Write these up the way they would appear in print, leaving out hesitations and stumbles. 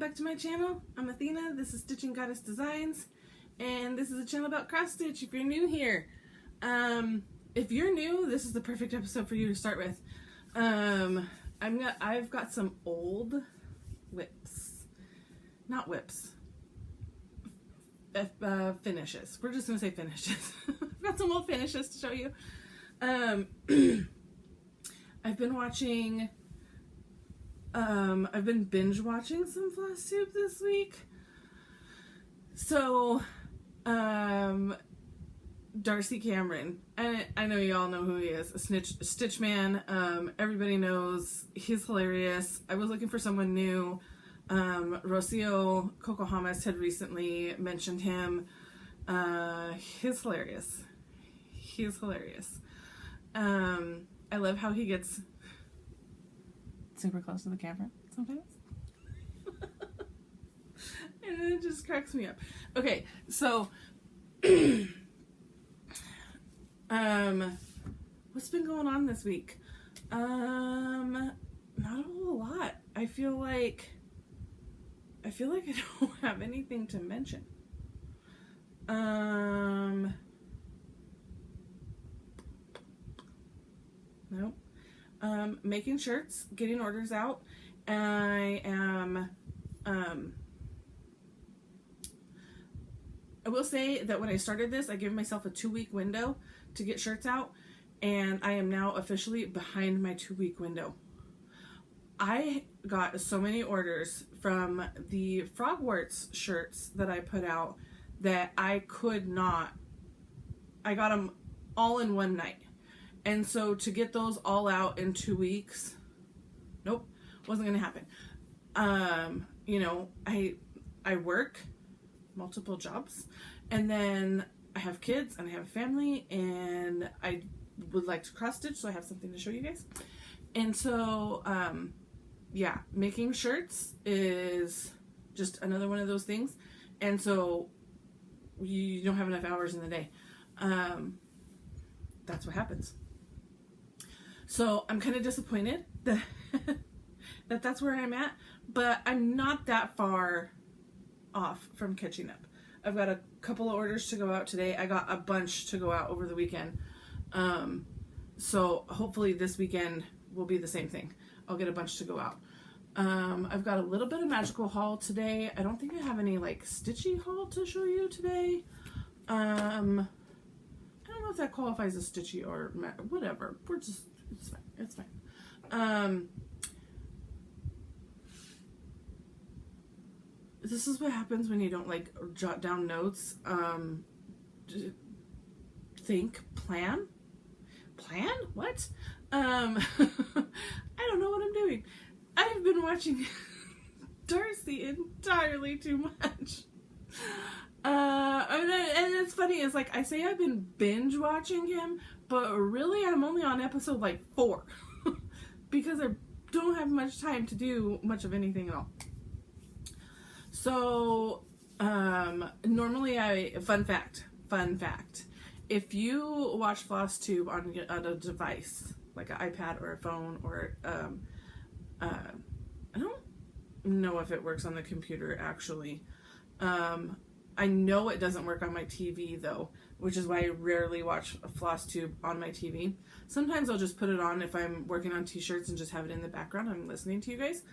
back to my channel. I'm Athena, this is Stitching Goddess Designs, and this is a channel about cross stitch if you're new here. If you're new, this is the perfect episode for you to start with. I've got some old finishes. We're just gonna say finishes. I've got some old finishes to show you. I've been binge watching some Flosstube this week. So, Darcy Cameron, I know you all know who he is, a Stitch Man. Everybody knows he's hilarious. I was looking for someone new. Rocio Cocohamas had recently mentioned him. He's hilarious. I love how he gets super close to the camera sometimes. And it just cracks me up. Okay, so what's been going on this week? Not a whole lot. I feel like I don't have anything to mention. Nope. Making shirts, getting orders out. I will say that when I started this, I gave myself a 2-week window to get shirts out, and I am now officially behind my 2-week window. I got so many orders from the Frogwarts shirts that I put out that I got them all in one night. And so to get those all out in 2 weeks, nope, wasn't going to happen. You know, I work multiple jobs, and then I have kids and I have a family, and I would like to cross stitch, so I have something to show you guys. And so, yeah, making shirts is just another one of those things. And so you don't have enough hours in the day. That's what happens. So I'm kind of disappointed that that's where I'm at, but I'm not that far off from catching up. I've got a couple of orders to go out today. I got a bunch to go out over the weekend. So hopefully this weekend will be the same thing. I'll get a bunch to go out. I've got a little bit of magical haul today. I don't think I have any like stitchy haul to show you today. I don't know if that qualifies as stitchy or whatever. It's fine. This is what happens when you don't like jot down notes. Think, plan? What? I don't know what I'm doing. I've been watching Darcy entirely too much. And it's funny, it's like I say I've been binge watching him, but really I'm only on episode like 4 because I don't have much time to do much of anything at all. So, normally fun fact, if you watch Flosstube on a device, like an iPad or a phone, or, I don't know if it works on the computer actually. I know it doesn't work on my TV though, which is why I rarely watch Flosstube on my TV. Sometimes I'll just put it on if I'm working on t-shirts and just have it in the background. I'm listening to you guys.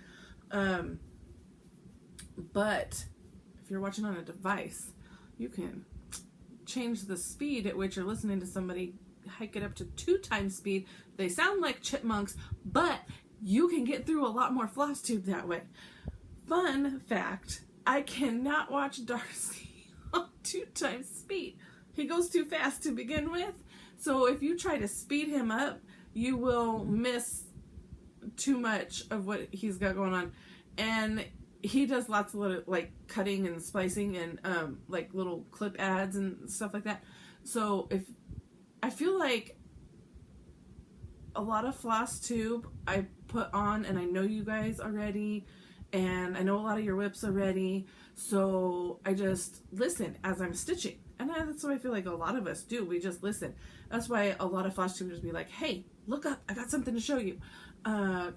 But if you're watching on a device, you can change the speed at which you're listening to somebody, hike it up to 2 times speed. They sound like chipmunks, but you can get through a lot more Flosstube that way. Fun fact, I cannot watch Darcy on 2 times speed. He goes too fast to begin with. So if you try to speed him up, you will miss too much of what he's got going on. And he does lots of little, like, cutting and splicing and like little clip ads and stuff like that. So I feel like a lot of Flosstube I put on, and I know you guys already, and I know a lot of your whips already, so I just listen as I'm stitching. And that's what I feel like a lot of us do. We just listen. That's why a lot of Flosstubers be like, hey, look up, I got something to show you.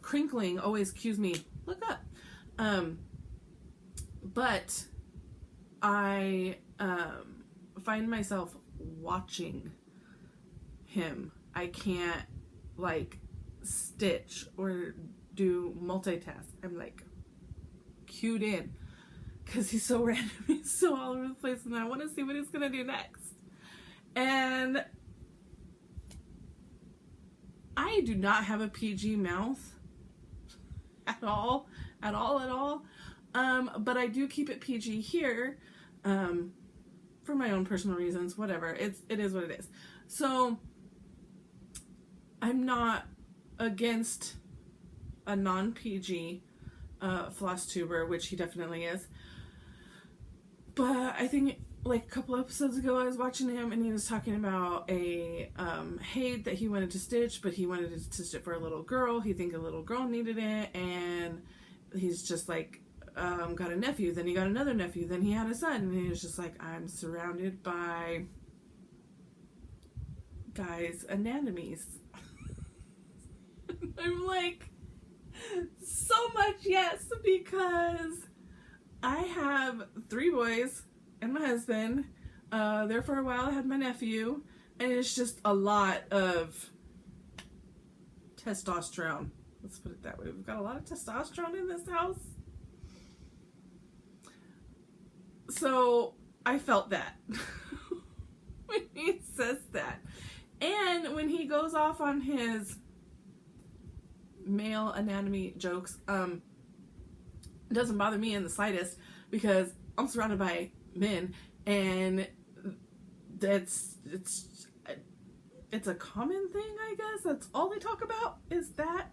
Crinkling always cues me, look up. But I find myself watching him. I can't like stitch or do multitask. I'm like cued in because he's so random. He's so all over the place, and I want to see what he's gonna do next. And I do not have a PG mouth at all. But I do keep it PG here, for my own personal reasons. Whatever. It is what it is. So I'm not against a non-PG Flosstuber, which he definitely is. But I think like a couple episodes ago I was watching him and he was talking about a hate that he wanted to stitch, but he wanted to stitch it for a little girl. He think a little girl needed it, and he's just like got a nephew, then he got another nephew, then he had a son, and he was just like, I'm surrounded by guys' anatomies. I'm like, so much yes, because I have 3 boys and my husband. There for a while I had my nephew, and it's just a lot of testosterone. Let's put it that way. We've got a lot of testosterone in this house. So I felt that when he says that. And when he goes off on his male anatomy jokes, it doesn't bother me in the slightest because I'm surrounded by men, and it's a common thing, I guess. That's all they talk about is that.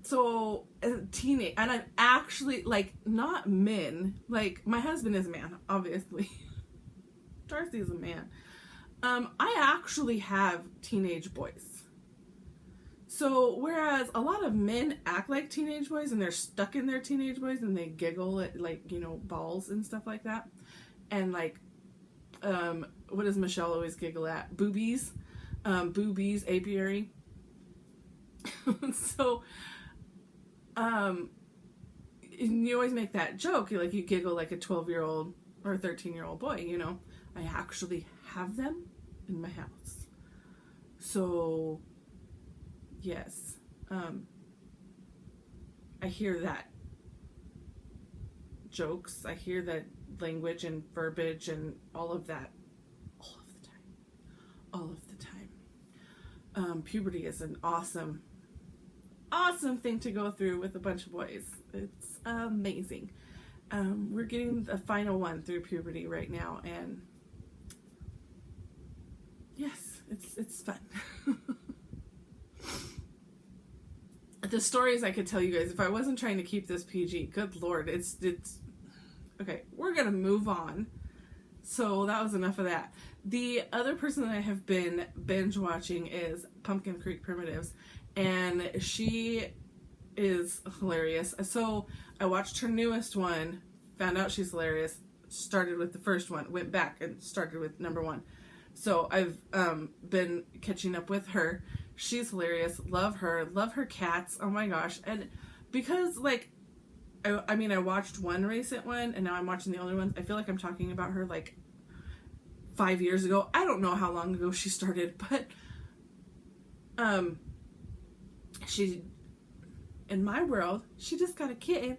So teenage, and I'm actually like not men. Like my husband is a man, obviously. Darcy is a man. I actually have teenage boys. So whereas a lot of men act like teenage boys and they're stuck in their teenage boys and they giggle at like, you know, balls and stuff like that. And like, what does Michelle always giggle at? Boobies. Boobies, apiary. So, you always make that joke. You giggle like a 12-year-old or a 13-year-old boy, you know. I actually have them in my house. So, yes. I hear that jokes. I hear that language and verbiage and all of that all of the time. All of the time. Puberty is an awesome thing to go through with a bunch of boys. It's amazing. We're getting the final one through puberty right now, and yes, it's fun. The stories I could tell you guys if I wasn't trying to keep this PG. Good Lord, it's okay. We're gonna move on. So that was enough of that. The other person that I have been binge watching is Pumpkin Creek Primitives, and she is hilarious. So I watched her newest one, found out she's hilarious, started with the first one, went back and started with number 1. So I've been catching up with her. She's hilarious. Love her cats. Oh my gosh. And because like I mean I watched one recent one and now I'm watching the older ones. I feel like I'm talking about her like 5 years ago. I don't know how long ago she started, but she, in my world, she just got a kitten.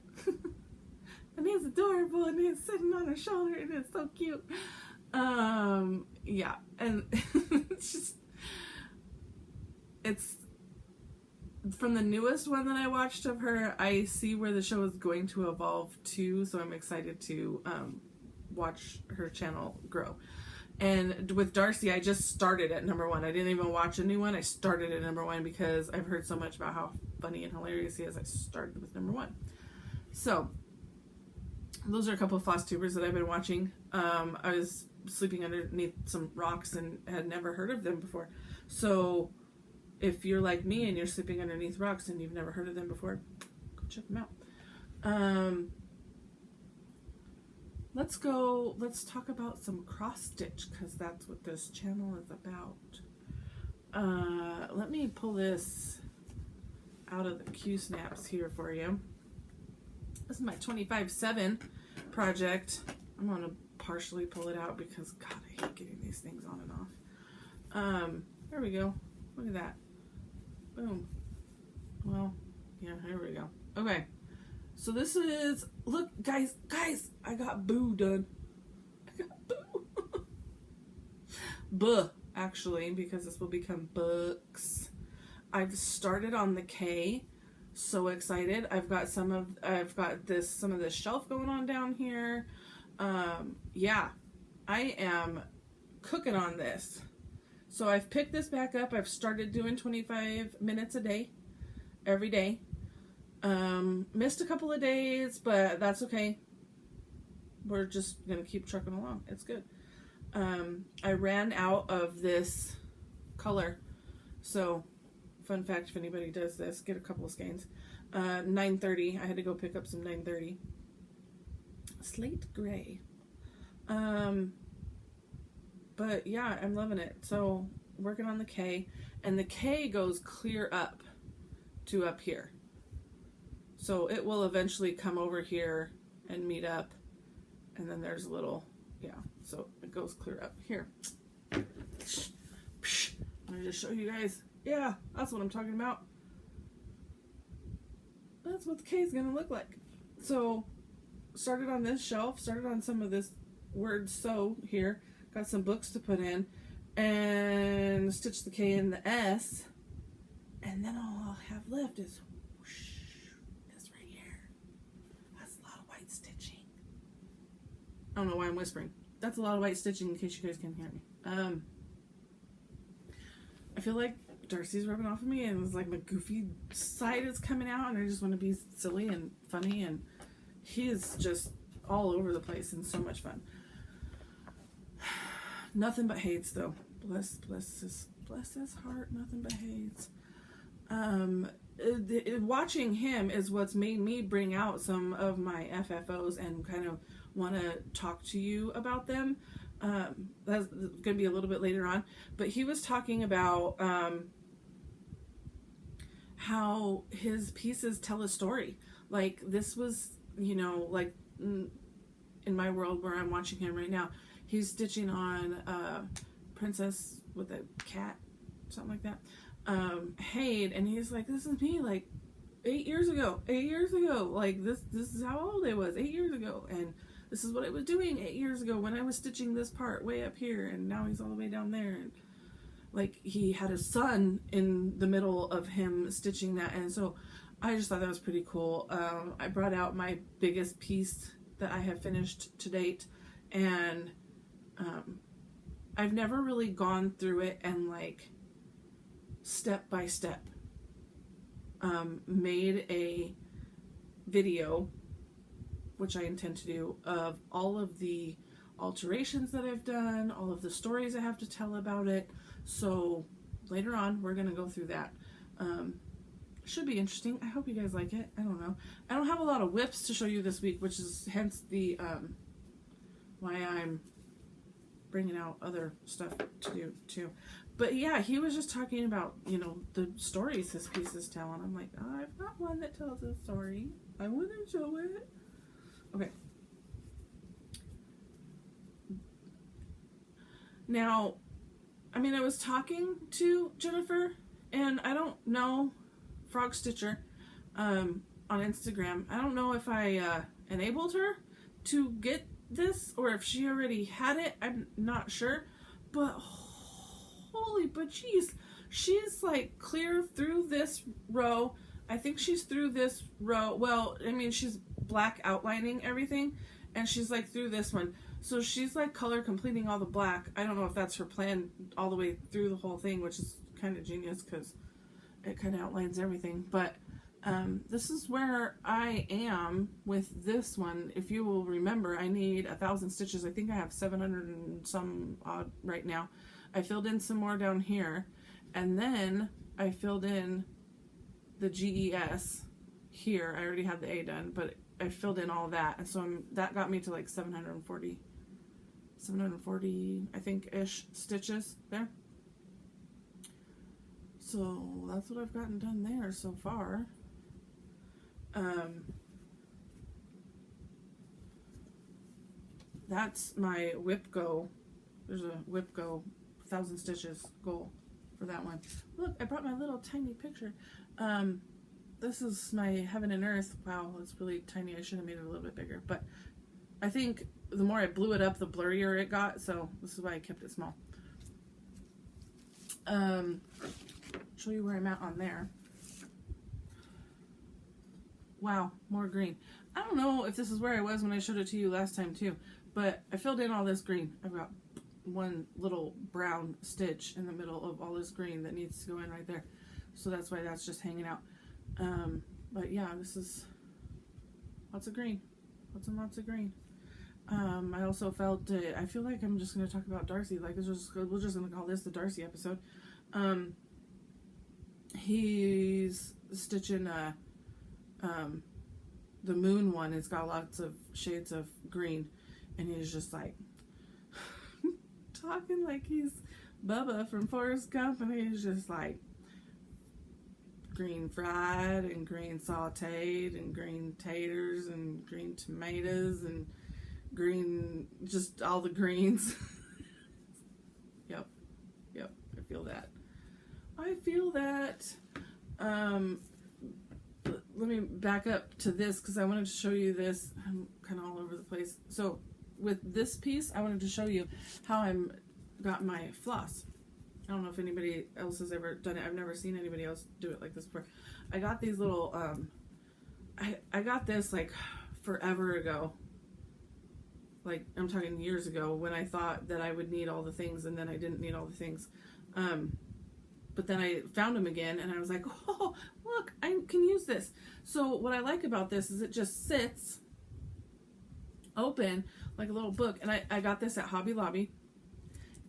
And he's adorable and he's sitting on her shoulder and it's so cute. Yeah, and it's from the newest one that I watched of her, I see where the show is going to evolve to, so I'm excited to watch her channel grow. And with Darcy, I just started at number 1. I didn't even watch a new one. I started at number 1 because I've heard so much about how funny and hilarious he is. I started with number 1. So, those are a couple of Flosstubers that I've been watching. I was sleeping underneath some rocks and had never heard of them before. So, if you're like me and you're sleeping underneath rocks and you've never heard of them before, go check them out. Let's talk about some cross stitch because that's what this channel is about. Let me pull this out of the Q snaps here for you. This is my 25/7 project. I'm going to partially pull it out because, God, I hate getting these things on and off. There we go. Look at that. Boom. Well, yeah, here we go. Okay. So this is, look, guys, I got Boo done. I got Boo. Buh, actually, because this will become books. I've started on the K. So excited. I've got some of this shelf going on down here. Yeah, I am cooking on this. So I've picked this back up. I've started doing 25 minutes a day, every day. Missed a couple of days, but that's okay. We're just gonna keep trucking along. It's good. I ran out of this color, so fun fact, if anybody does this, get a couple of skeins. 930. I had to go pick up some 930. Slate gray. But yeah, I'm loving it. So working on the K, and the K goes clear up to up here. So it will eventually come over here and meet up, and then there's a little, yeah. So it goes clear up here. I'm gonna just show you guys. Yeah, that's what I'm talking about. That's what the K is going to look like. So, started on this shelf, started on some of this word sew here, got some books to put in, and stitched the K in the S, and then all I'll have left is whoosh, this right here. That's a lot of white stitching. I don't know why I'm whispering. That's a lot of white stitching in case you guys can hear me. I feel like Darcy's rubbing off of me, and it's like my goofy side is coming out, and I just want to be silly and funny, and he is just all over the place and so much fun. Nothing but hates, though. Bless his heart. Nothing but hates. Watching him is what's made me bring out some of my FFOs and kind of want to talk to you about them. That's going to be a little bit later on, but he was talking about how his pieces tell a story. Like, this was, you know, like in my world where I'm watching him right now, he's stitching on Princess with a cat, something like that, Haid, and he's like, this is me, like 8 years ago, like this is how old I was 8 years ago, and this is what I was doing 8 years ago when I was stitching this part way up here, and now he's all the way down there. And like, he had a son in the middle of him stitching that, and so I just thought that was pretty cool. I brought out my biggest piece that I have finished to date, and I've never really gone through it and like step by step made a video, which I intend to do, of all of the alterations that I've done, all of the stories I have to tell about it. So later on, we're going to go through that. Should be interesting. I hope you guys like it. I don't know. I don't have a lot of whips to show you this week, which is hence the why I'm bringing out other stuff to do too. But yeah, he was just talking about, you know, the stories his pieces tell, and I'm like, oh, I've got one that tells a story. I want to show it. Okay. Now, I mean, I was talking to Jennifer, and I don't know, Frog Stitcher, on Instagram. I don't know if I enabled her to get this, or if she already had it. I'm not sure. But holy bejeez, she's like clear through this row. I think she's through this row. Well, I mean, she's black outlining everything, and she's like through this one. So she's like color completing all the black. I don't know if that's her plan all the way through the whole thing, which is kind of genius because it kind of outlines everything. But this is where I am with this one. If you will remember, I need 1,000 stitches. I think I have 700 and some odd right now. I filled in some more down here, and then I filled in the GES here. I already had the A done, but I filled in all that, and so that got me to like 740 I think ish stitches there. So that's what I've gotten done there so far. that's my whip go. There's a whip go 1,000 stitches goal for that one. Look, I brought my little tiny picture. This is my Heaven and Earth. Wow, it's really tiny. I should have made it a little bit bigger, but I think the more I blew it up, the blurrier it got, so this is why I kept it small. Show you where I'm at on there. Wow, more green. I don't know if this is where I was when I showed it to you last time too, but I filled in all this green. I've got one little brown stitch in the middle of all this green that needs to go in right there. So that's why that's just hanging out. But yeah, this is lots of green. Lots and lots of green. I also felt, I feel like I'm just going to talk about Darcy. Like, we're just going to call this the Darcy episode. He's stitching the moon one. It's got lots of shades of green, and he's just like talking like he's Bubba from Forrest Gump, and he's just like green fried and green sauteed and green taters and green tomatoes and green, just all the greens. Yep, I feel that. Let me back up to this because I wanted to show you this. I'm kind of all over the place. So with this piece, I wanted to show you how I'm got my floss. I don't know if anybody else has ever done it. I've never seen anybody else do it like this before. I got these little, I got this like forever ago. Like, I'm talking years ago, when I thought that I would need all the things, and then I didn't need all the things. But then I found them again, and I was like, oh, look, I can use this. So what I like about this is it just sits open like a little book. And I got this at Hobby Lobby.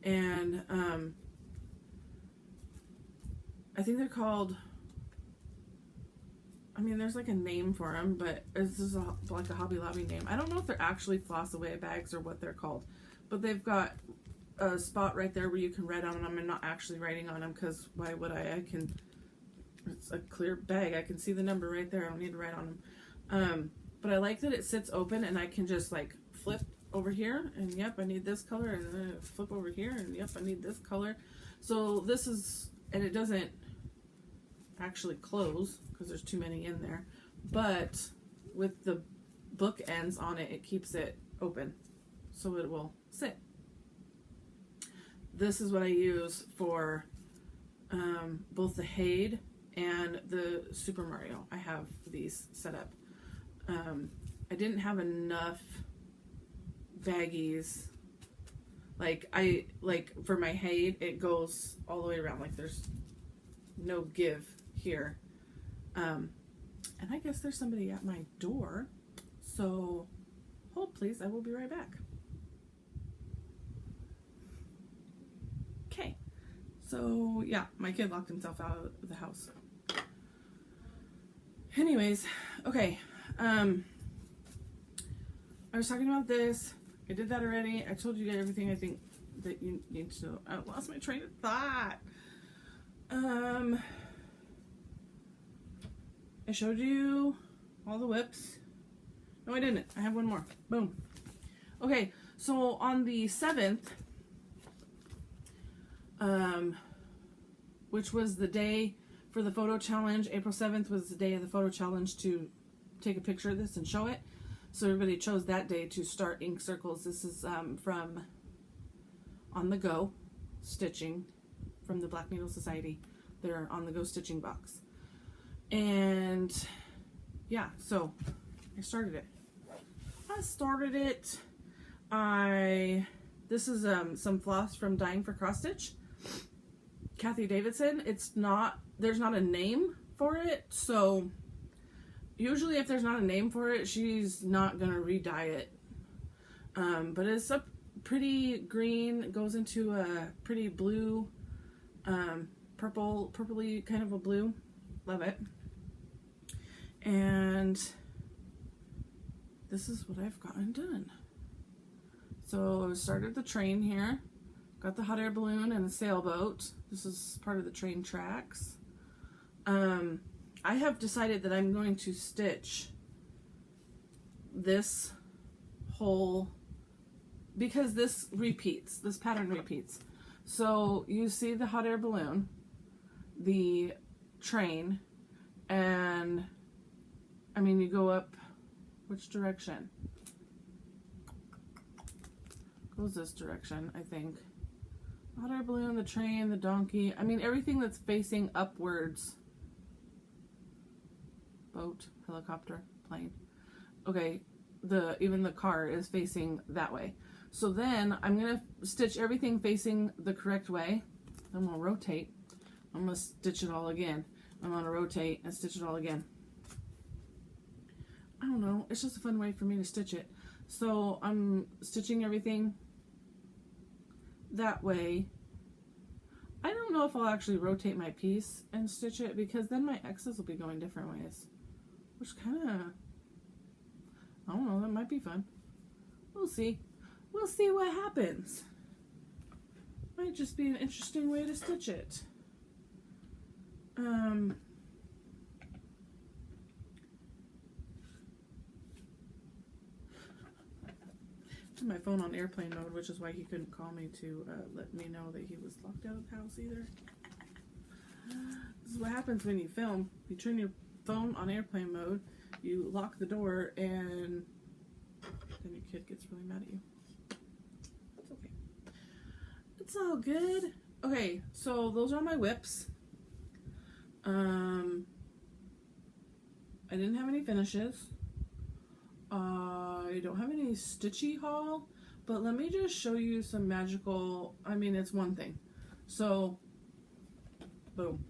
And I think they're called, I mean, there's like a name for them, but this is like a Hobby Lobby name. I don't know if they're actually floss away bags or what they're called, but they've got a spot right there where you can write on them. I'm not actually writing on them because why would I? It's a clear bag. I can see the number right there. I don't need to write on them. But I like that it sits open and I can just like flip over here and yep, I need this color, and then flip over here and yep, I need this color. So this is, and it doesn't actually close because there's too many in there, but with the book ends on it, it keeps it open so it will sit. This is what I use for both the Haid and the Super Mario. I have these set up. I didn't have enough baggies. Like for my Haid, it goes all the way around. Like there's no give here. And I guess there's somebody at my door. So hold please, I will be right back. Okay. So yeah, my kid locked himself out of the house. Anyways, okay. I was talking about this. I did that already. I told you everything I think that you need to know. I lost my train of thought. I showed you all the whips. No, I didn't. I have one more. Boom. Okay, so on the 7th, which was the day for the photo challenge, April 7th was the day of the photo challenge to take a picture of this and show it. So everybody chose that day to start ink circles. This is from On the Go Stitching from the Black Needle Society. They're On the Go Stitching box. And yeah, so I started it. This is some floss from Dying for Cross Stitch. Kathy Davidson. There's not a name for it, so usually if there's not a name for it, she's not gonna re-dye it. But it's a pretty green, it goes into a pretty blue, purpley kind of a blue. Love it. And this is what I've gotten done. So I started the train here, got the hot air balloon and the sailboat. This is part of the train tracks. I have decided that I'm going to stitch this whole because this pattern repeats. So you see the hot air balloon, the train, and I mean, you go up, which direction? Goes this direction, I think. Hot air balloon, the train, the donkey. I mean, everything that's facing upwards. Boat, helicopter, plane. Okay, even the car is facing that way. So then I'm going to stitch everything facing the correct way. I'm going to rotate. I'm going to stitch it all again. I'm going to rotate and stitch it all again. I don't know. It's just a fun way for me to stitch it. So I'm stitching everything that way. I don't know if I'll actually rotate my piece and stitch it, because then my X's will be going different ways. Which kind of, I don't know, that might be fun. We'll see. We'll see what happens. Might just be an interesting way to stitch it. My phone on airplane mode, which is why he couldn't call me to let me know that he was locked out of the house either. This is what happens when you film. You turn your phone on airplane mode, you lock the door, and then your kid gets really mad at you. It's okay. It's all good. Okay, so those are my whips. I didn't have any finishes. I don't have any stitchy haul, but let me just show you some magical, I mean, it's one thing. So, boom.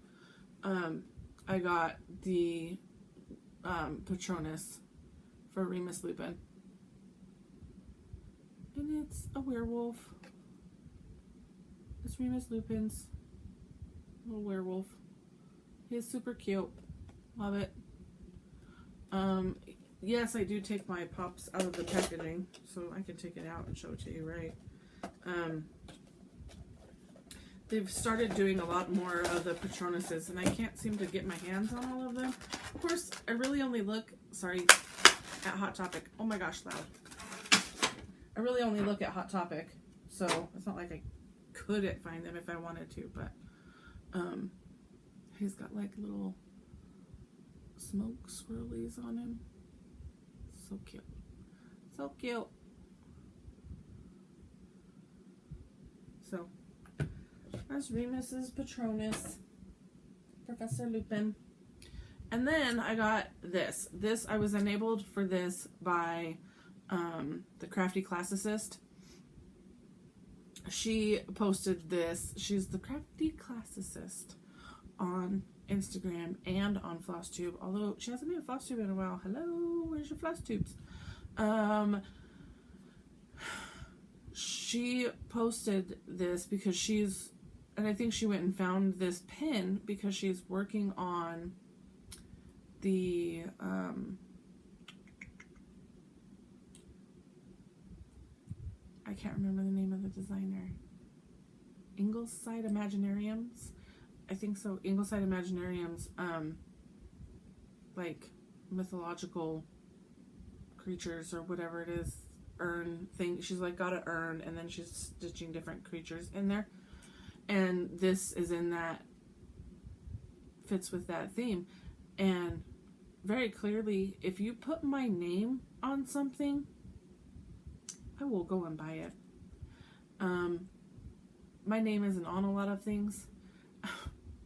I got the Patronus for Remus Lupin. And it's a werewolf. It's Remus Lupin's little werewolf. He's super cute. Love it. Yes, I do take my pops out of the packaging, so I can take it out and show it to you, right? They've started doing a lot more of the Patronuses, and I can't seem to get my hands on all of them. Of course, I really only look, at Hot Topic. Oh my gosh, loud. I really only look at Hot Topic, so it's not like I couldn't find them if I wanted to, but he's got like little smoke swirlies on him. So cute. So cute. So, that's Remus's Patronus. Professor Lupin. And then I got this. I was enabled for this by the Crafty Classicist. She posted this. She's the Crafty Classicist on Instagram and on Flosstube, although she hasn't made a Flosstube in a while. Hello, where's your Flosstubes? She posted this because and I think she went and found this pin because she's working on the I can't remember the name of the designer. Ingleside Imaginariums? I think so. Ingleside Imaginariums, like mythological creatures or whatever it is, urn thing. She's like got an urn, and then she's stitching different creatures in there. And this is in that, fits with that theme. And very clearly, if you put my name on something, I will go and buy it. My name isn't on a lot of things.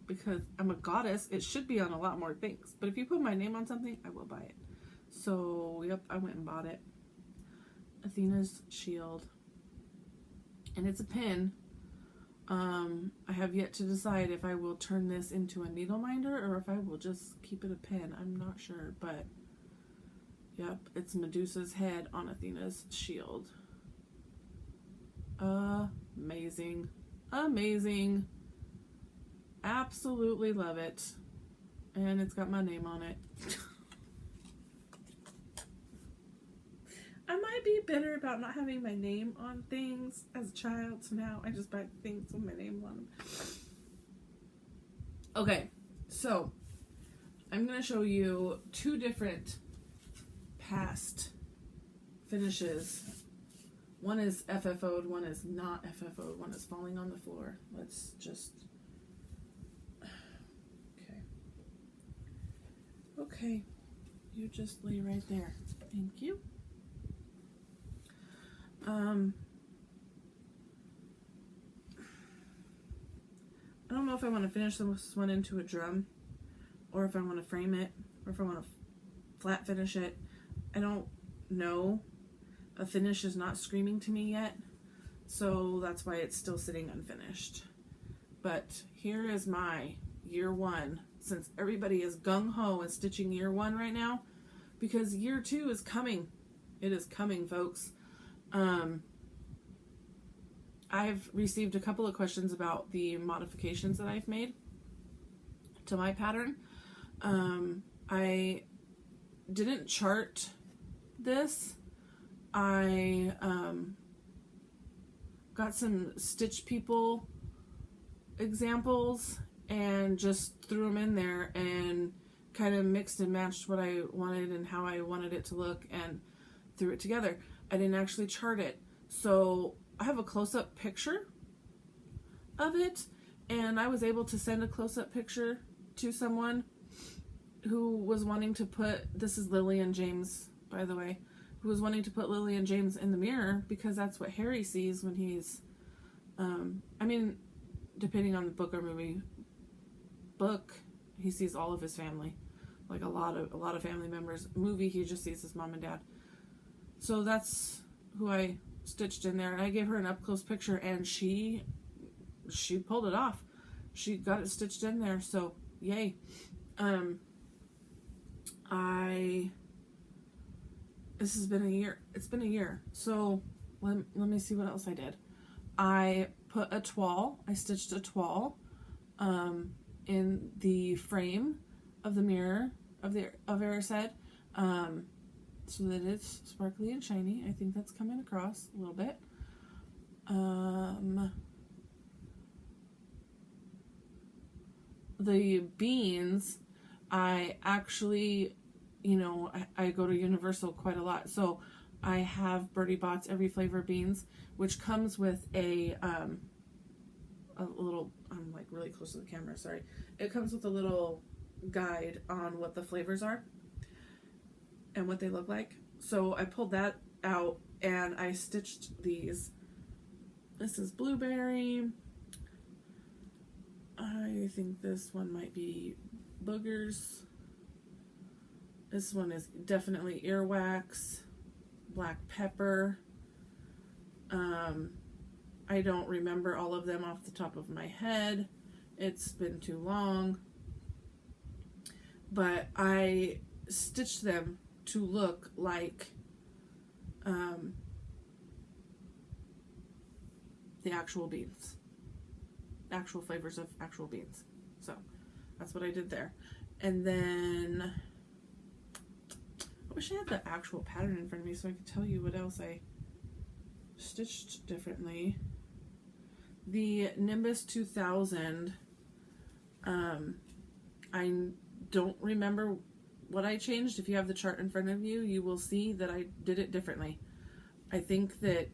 Because I'm a goddess, it should be on a lot more things. But if you put my name on something, I will buy it. So, yep, I went and bought it. Athena's shield. And it's a pin. I have yet to decide if I will turn this into a needle minder or if I will just keep it a pin. I'm not sure, but yep, it's Medusa's head on Athena's shield. Amazing. Amazing. Absolutely love it. And it's got my name on it. I might be bitter about not having my name on things as a child, so now I just buy things with my name on them. Okay, so I'm going to show you two different past finishes One is FFO'd, one is not FFO'd, one is falling on the floor. Let's just... Okay, you just lay right there. Thank you. I don't know if I want to finish this one into a drum, or if I want to frame it, or if I want to flat finish it. I don't know. A finish is not screaming to me yet, so that's why it's still sitting unfinished. But here is my year one, since everybody is gung-ho and stitching year one right now, because year two is coming. It is coming, folks. I've received a couple of questions about the modifications that I've made to my pattern. I didn't chart this. I got some Stitch People examples and just threw them in there and kind of mixed and matched what I wanted and how I wanted it to look and threw it together. I didn't actually chart it. So I have a close-up picture of it, and I was able to send a close-up picture to someone who was wanting to put, this is Lily and James, by the way, who was wanting to put Lily and James in the mirror because that's what Harry sees when he's, I mean, depending on the book or movie, he sees all of his family, like a lot of family members. Movie, he just sees his mom and dad. So that's who I stitched in there, and I gave her an up-close picture, and she pulled it off. She got it stitched in there, so yay. This has been a year. It's been a year. So let me see what else I did. I put a toile. I stitched a toile in the frame of the mirror of Erised, so that it's sparkly and shiny. I think that's coming across a little bit. The beans, I actually, I go to Universal quite a lot, so I have Bertie Bott's Every Flavor beans, which comes with a little, I'm like really close to the camera, sorry. It comes with a little guide on what the flavors are and what they look like. So I pulled that out and I stitched these. This is blueberry. I think this one might be boogers. This one is definitely earwax, black pepper. I don't remember all of them off the top of my head. It's been too long. But I stitched them to look like the actual beans. Actual flavors of actual beans. So that's what I did there. And then I wish I had the actual pattern in front of me so I could tell you what else I stitched differently. The Nimbus 2000, I don't remember what I changed. If you have the chart in front of you, you will see that I did it differently. I think that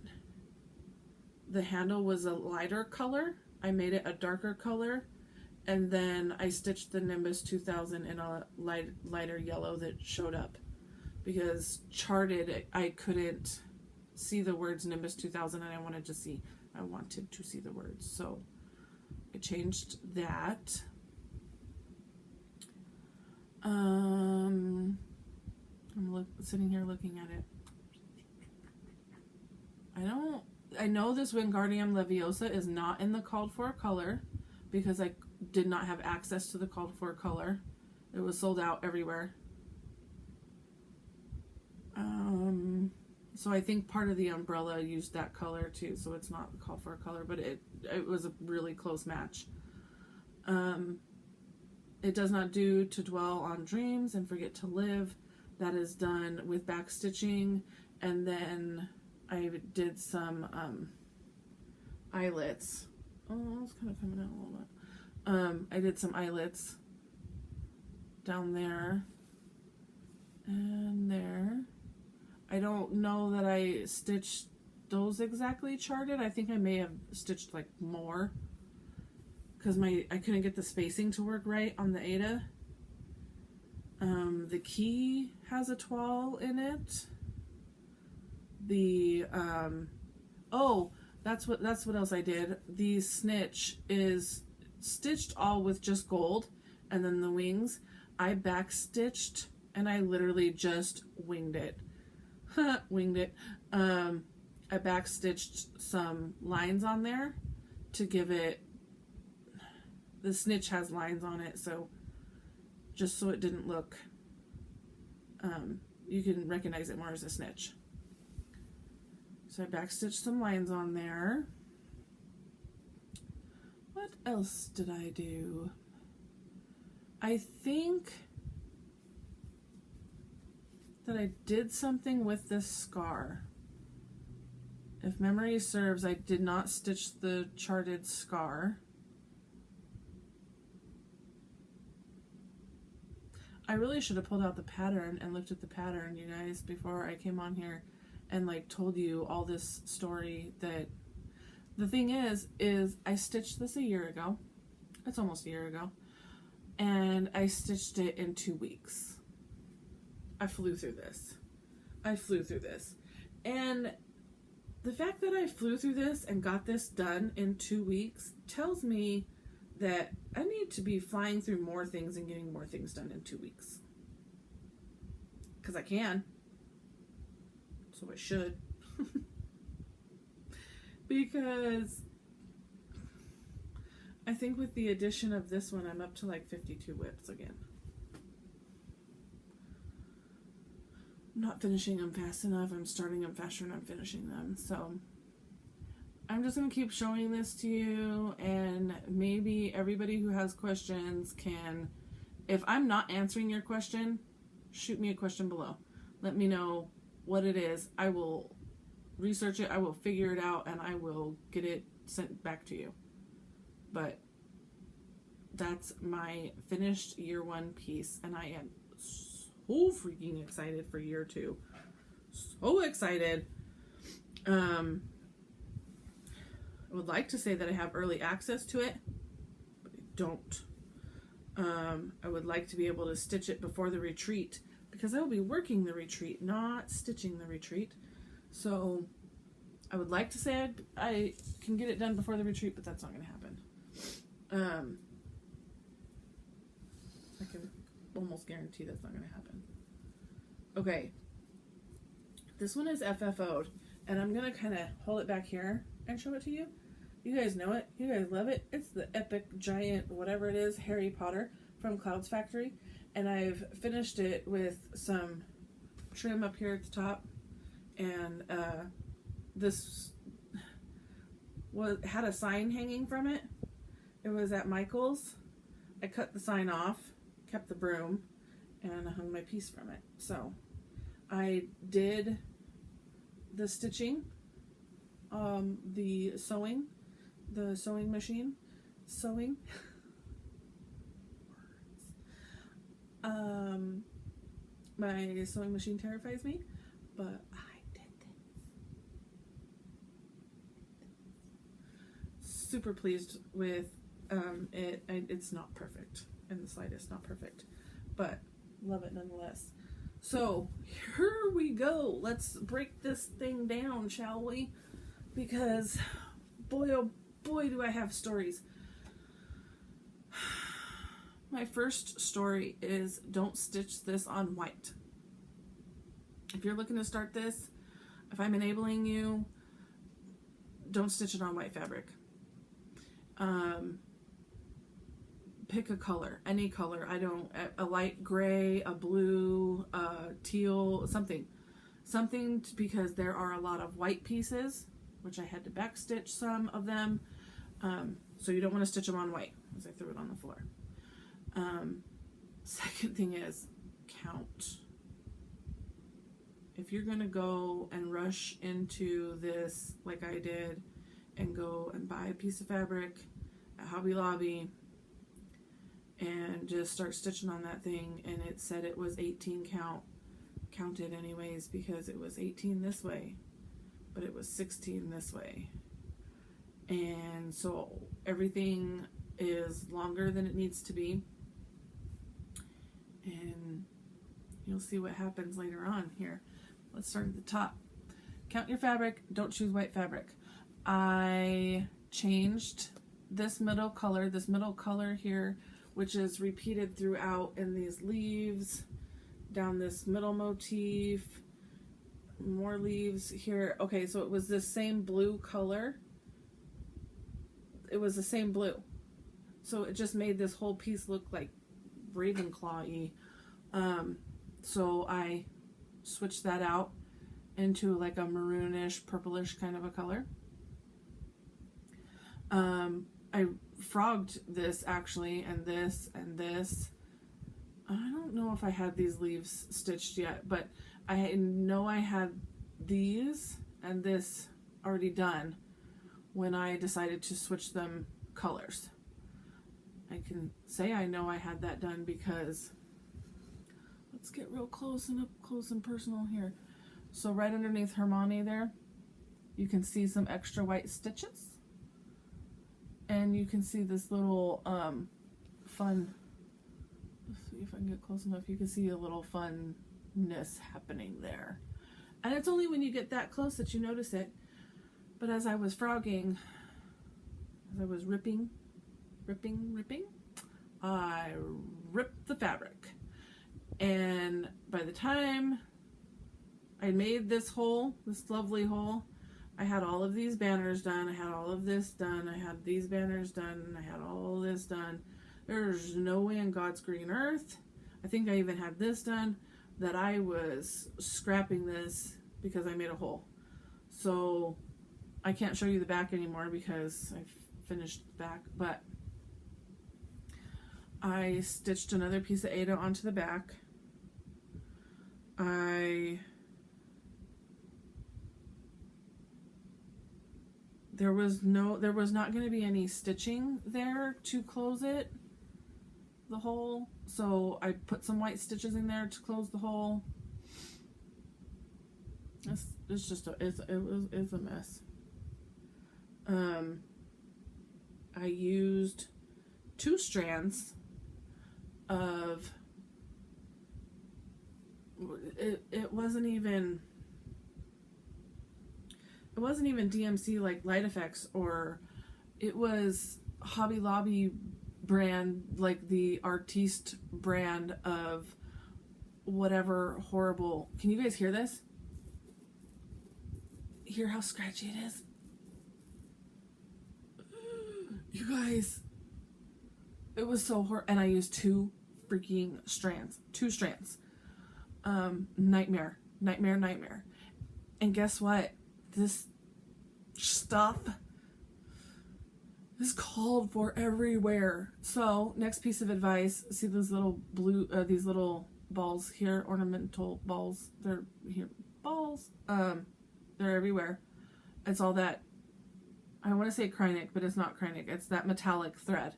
the handle was a lighter color. I made it a darker color, and then I stitched the Nimbus 2000 in a lighter yellow that showed up. Because charted, I couldn't see the words Nimbus 2000, and I wanted to see the words. So I changed that. I'm sitting here looking at it. I know this Wingardium Leviosa is not in the called for color because I did not have access to the called for color. It was sold out everywhere. So I think part of the umbrella used that color too, so it's not the call for color, but it was a really close match. It does not do To Dwell on Dreams and Forget to Live. That is done with back stitching, and then I did some eyelets. Oh, it's kind of coming out a little bit. I did some eyelets down there and there. I don't know that I stitched those exactly charted. I think I may have stitched like more because I couldn't get the spacing to work right on the Ada. The key has a toile in it. The that's what else I did. The snitch is stitched all with just gold, and then the wings I back stitched, and I literally just winged it. Winged it. I back stitched some lines on there to give it. The snitch has lines on it, so just so it didn't look. You can recognize it more as a snitch. So I backstitched some lines on there. What else did I do? I think that I did something with this scar. If memory serves, I did not stitch the charted scar. I really should have pulled out the pattern and looked at the pattern, you guys, before I came on here and like told you all this story. That the thing is I stitched this a year ago. It's almost a year ago. And I stitched it in 2 weeks. I flew through this. And the fact that I flew through this and got this done in 2 weeks tells me that I need to be flying through more things and getting more things done in 2 weeks. Because I can. So I should. Because I think with the addition of this one, I'm up to like 52 whips again. I'm not finishing them fast enough. I'm starting them faster than I'm finishing them. So I'm just going to keep showing this to you, and maybe everybody who has questions can, if I'm not answering your question, shoot me a question below. Let me know what it is. I will research it, I will figure it out, and I will get it sent back to you. But that's my finished year 1 piece, and I am so freaking excited for year 2. So excited. I would like to say that I have early access to it, but I don't. I would like to be able to stitch it before the retreat, because I will be working the retreat, not stitching the retreat. So I would like to say I can get it done before the retreat, but that's not going to happen. I can almost guarantee that's not going to happen. Okay. This one is FFO'd, and I'm going to kind of hold it back here and show it to you. You guys know it. You guys love it. It's the epic, giant, whatever it is, Harry Potter from Cloud's Factory. And I've finished it with some trim up here at the top. And this had a sign hanging from it. It was at Michael's. I cut the sign off, kept the broom, and I hung my piece from it. So I did the stitching, the sewing machine, sewing. My sewing machine terrifies me, but I did this. Super pleased with it. It's not perfect in the slightest, not perfect, but love it nonetheless. So here we go. Let's break this thing down, shall we? Because boy, oh boy, do I have stories. My first story is don't stitch this on white. If you're looking to start this, if I'm enabling you, don't stitch it on white fabric. Pick a color, any color. A light gray, a blue, teal, something, because there are a lot of white pieces, which I had to back stitch some of them. So you don't want to stitch them on white, as I threw it on the floor. Second thing is count. If you're going to go and rush into this like I did and go and buy a piece of fabric at Hobby Lobby and just start stitching on that thing, and it said it was 18 count, count it anyways, because it was 18 this way, but it was was 16 this way. And so everything is longer than it needs to be. And you'll see what happens later on here. Let's start at the top. Count your fabric. Don't choose white fabric. I changed this middle color here, which is repeated throughout in these leaves, down this middle motif, more leaves here. Okay, so it was this same blue color. It was the same blue. So it just made this whole piece look like Ravenclaw-y. So I switched that out into like a maroonish, purplish kind of a color. I frogged this actually, and this and this. I don't know if I had these leaves stitched yet, but I know I had these and this already done when I decided to switch them colors. I can say I know I had that done because let's get real close and up close and personal here. So right underneath Hermione there, you can see some extra white stitches. And you can see this little fun, let's see if I can get close enough, you can see a little funness happening there. And it's only when you get that close that you notice it. But as I was frogging, as I was ripping, I ripped the fabric. And by the time I made this hole, this lovely hole, I had all of these banners done, I had all of this done, I had these banners done, I had all this done. There's no way in God's green earth, I think I even had this done, that I was scrapping this because I made a hole. So I can't show you the back anymore because I finished the back, but I stitched another piece of Ada onto the back. There was not going to be any stitching there to close it, the hole. So I put some white stitches in there to close the hole. It's just it's a mess. I used 2 strands of it wasn't even DMC like Light Effects, or it was Hobby Lobby brand, like the Artiste brand of whatever horrible. Can you guys hear this? Hear how scratchy it is? You guys, it was so horrible. And I used 2 freaking strands. 2 strands. Nightmare. And guess what? This stuff is called for everywhere. So next piece of advice, see those little blue, these little balls here, ornamental balls, they're here, balls, they're everywhere. It's all that, I want to say Krynic, but it's not Krynic, it's that metallic thread.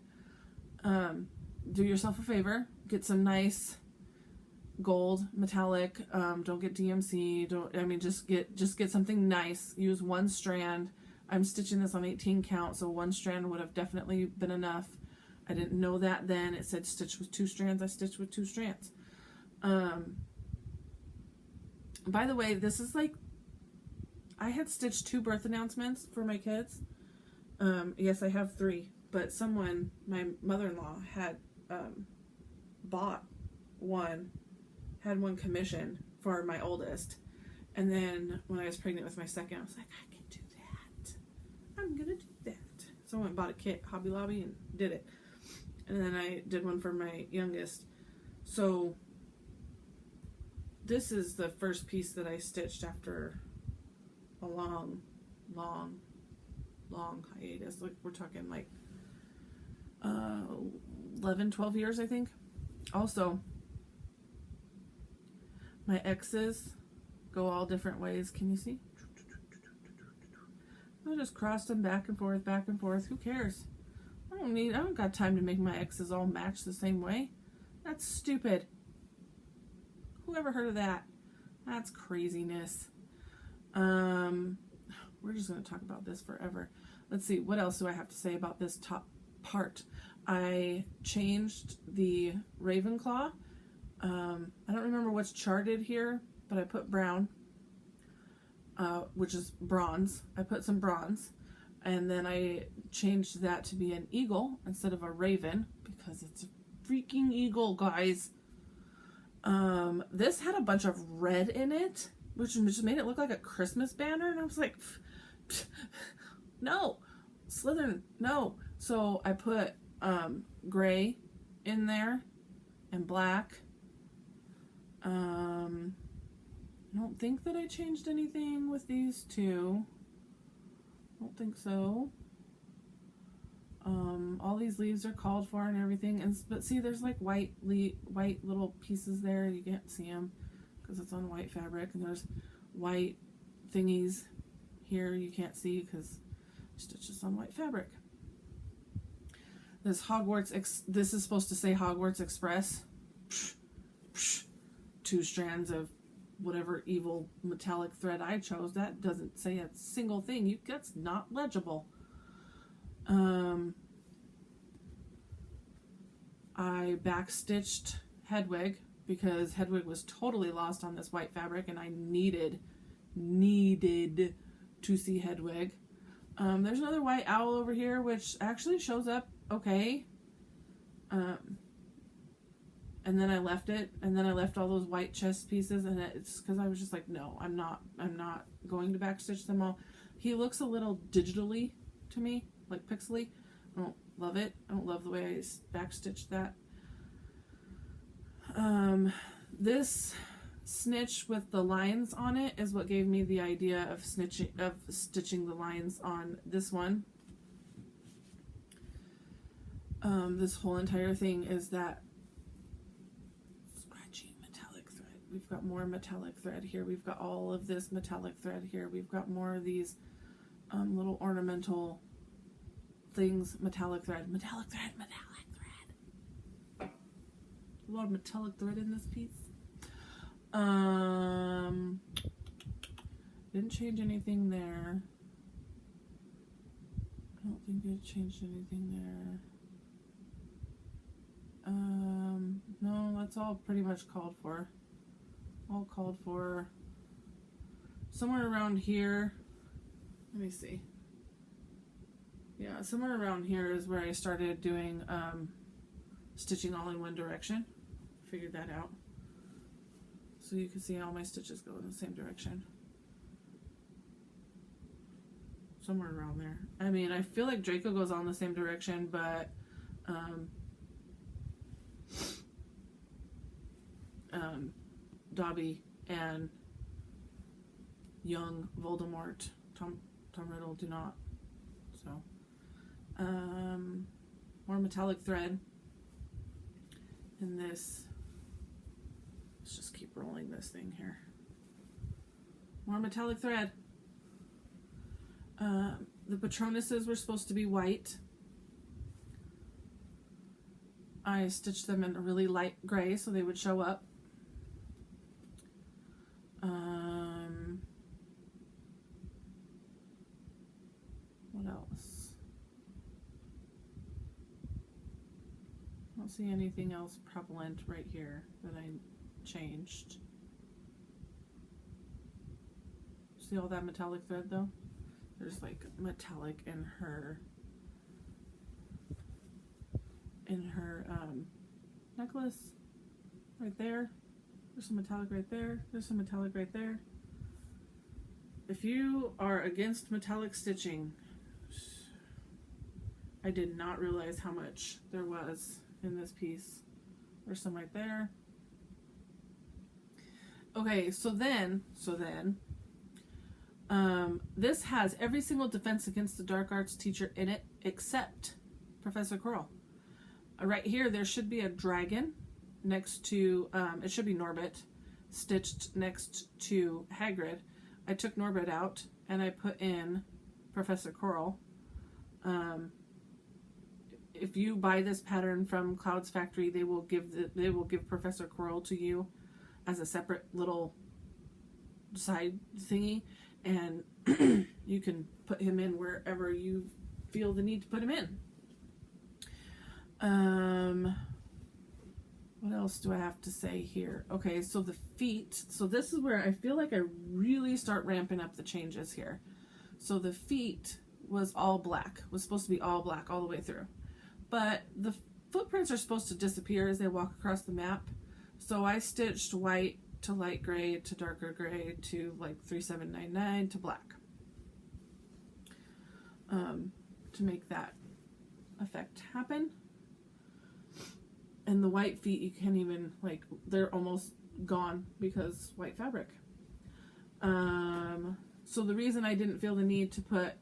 Do yourself a favor, get some nice gold metallic, don't get DMC, just get something nice. Use 1 strand. I'm stitching this on 18 count, so 1 strand would have definitely been enough. I didn't know that then. It said stitch with 2 strands. I stitched with 2 strands. By the way, this is like, I had stitched 2 birth announcements for my kids. Yes, I have 3, but someone, my mother-in-law, had bought one, had one commission for my oldest, and then when I was pregnant with my second, I was like, I can do that. I'm gonna do that. So I went and bought a kit, Hobby Lobby, and did it. And then I did one for my youngest. So this is the first piece that I stitched after a long hiatus. Like, we're talking like 11, 12 years, I think. Also, my X's go all different ways. Can you see? I just crossed them back and forth. Who cares? I don't got time to make my X's all match the same way. That's stupid. Who ever heard of that? That's craziness. We're just going to talk about this forever. Let's see, what else do I have to say about this top part? I changed the Ravenclaw. I don't remember what's charted here, but I put brown, which is bronze. I put some bronze, and then I changed that to be an eagle instead of a raven, because it's a freaking eagle, guys. This had a bunch of red in it, which just made it look like a Christmas banner, and I was like, no, Slytherin, no. So I put gray in there and black. I don't think that I changed anything with these two. I don't think so. All these leaves are called for and everything, but see, there's like white little pieces there. You can't see them because it's on white fabric, and there's white thingies here you can't see because stitches on white fabric. This this is supposed to say Hogwarts Express. 2 strands of whatever evil metallic thread I chose. That doesn't say a single thing. That's not legible. I backstitched Hedwig because Hedwig was totally lost on this white fabric, and I needed to see Hedwig. There's another white owl over here, which actually shows up okay. And then I left it, and then I left all those white chest pieces, and it's because I was just like, no, I'm not going to backstitch them all. He looks a little digitally to me, like pixely. I don't love it. I don't love the way I backstitched that. This snitch with the lines on it is what gave me the idea of stitching the lines on this one. This whole entire thing is that scratchy metallic thread. We've got more metallic thread here. We've got all of this metallic thread here. We've got more of these little ornamental things. Metallic thread. A lot of metallic thread in this piece. Didn't change anything there. I don't think it changed anything there. No, that's all pretty much called for. All called for. Somewhere around here. Let me see. Yeah, somewhere around here is where I started doing stitching all in one direction. Figured that out. So you can see all my stitches go in the same direction. Somewhere around there. I mean, I feel like Draco goes all in the same direction, but Dobby and young Voldemort, Tom Riddle, do not. So, more metallic thread in this. Let's just keep rolling this thing here. More metallic thread. The Patronuses were supposed to be white. I stitched them in a really light gray so they would show up. What else? I don't see anything else prevalent right here that I changed. See all that metallic thread though? There's like metallic in her necklace right there. There's some metallic right there. There's some metallic right there. If you are against metallic stitching, I did not realize how much there was in this piece. There's some right there. Okay, so then, this has every single defense against the dark arts teacher in it except Professor Quirrell. Right here, there should be a dragon next to, it should be Norbit, stitched next to Hagrid. I took Norbit out and I put in Professor Quirrell. If you buy this pattern from Cloud's Factory, they will give Professor Quirrell to you as a separate little side thingy. And you can put him in wherever you feel the need to put him in. What else do I have to say here? Okay, so the feet. So this is where I feel like I really start ramping up the changes here. So the feet was all black. Was supposed to be all black all the way through. But the footprints are supposed to disappear as they walk across the map. So I stitched white to light gray to darker gray to like 3799 to black. To make that effect happen. And the white feet, you can't even, like, they're almost gone because white fabric. So the reason I didn't feel the need to put,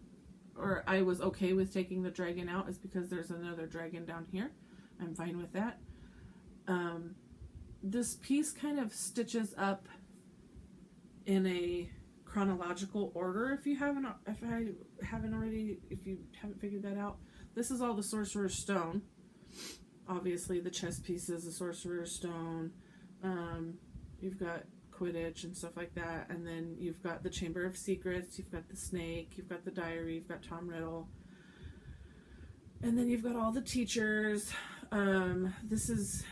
or I was okay with taking the dragon out, is because there's another dragon down here. I'm fine with that. This piece kind of stitches up in a chronological order, if you haven't figured that out. This is all the Sorcerer's Stone. Obviously, the chess pieces, the Sorcerer's Stone. You've got Quidditch and stuff like that. And then you've got the Chamber of Secrets. You've got the Snake. You've got the Diary. You've got Tom Riddle. And then you've got all the teachers. This is